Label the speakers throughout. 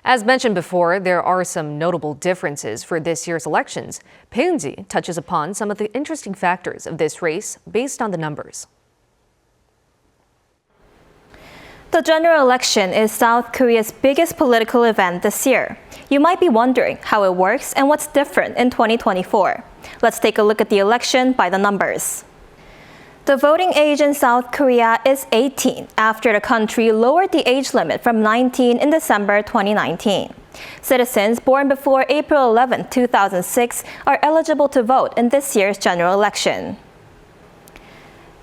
Speaker 1: As mentioned before, there are some notable differences for this year's elections. Bae Eun-ji touches upon some of the interesting factors of this race based on the numbers.
Speaker 2: The general election is South Korea's biggest political event this year. You might be wondering how it works and what's different in 2024. Let's take a look at the election by the numbers. The voting age in South Korea is 18 after the country lowered the age limit from 19 in December 2019. Citizens born before April 11, 2006 are eligible to vote in this year's general election.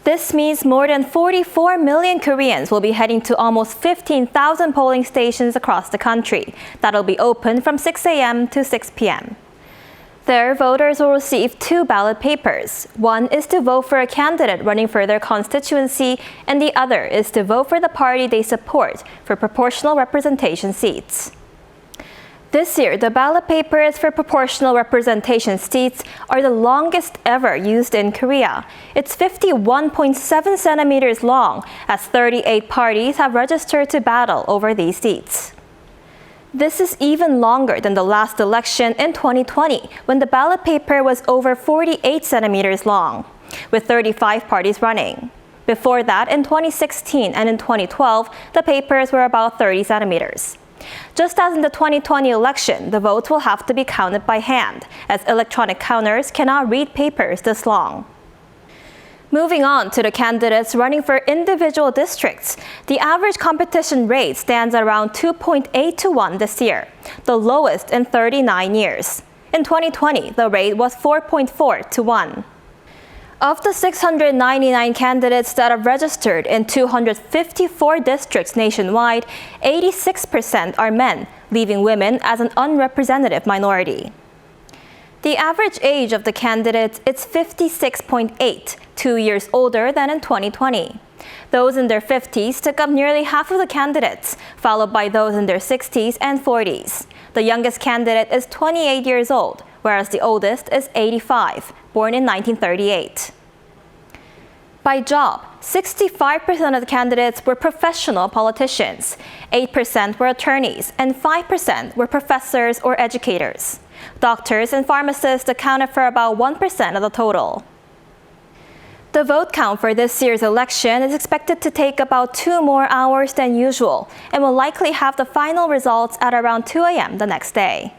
Speaker 2: This means more than 44 million Koreans will be heading to almost 15,000 polling stations across the country that'll be open from 6 a.m. to 6 p.m. There, voters will receive 2 ballot papers. One is to vote for a candidate running for their constituency, and the other is to vote for the party they support for proportional representation seats. This year, the ballot papers for proportional representation seats are the longest ever used in Korea. It's 51.7 centimeters long, as 38 parties have registered to battle over these seats. This is even longer than the last election in 2020, when the ballot paper was over 48 centimeters long, with 35 parties running. Before that, in 2016 and in 2012, the papers were about 30 centimeters. Just as in the 2020 election, the votes will have to be counted by hand, as electronic counters cannot read papers this long. Moving on to the candidates running for individual districts, the average competition rate stands at around 2.8 to 1 this year, the lowest in 39 years. In 2020, the rate was 4.4 to 1. Of the 699 candidates that have registered in 254 districts nationwide, 86% are men, leaving women as an unrepresentative minority. The average age of the candidates is 56.8, 2 years older than in 2020. Those in their 50s took up nearly half of the candidates, followed by those in their 60s and 40s. The youngest candidate is 28 years old, whereas the oldest is 85, born in 1938. By job, 65% of the candidates were professional politicians, 8% were attorneys, and 5% were professors or educators. Doctors and pharmacists accounted for about 1% of the total. The vote count for this year's election is expected to take about 2 more hours than usual and will likely have the final results at around 2 a.m. the next day.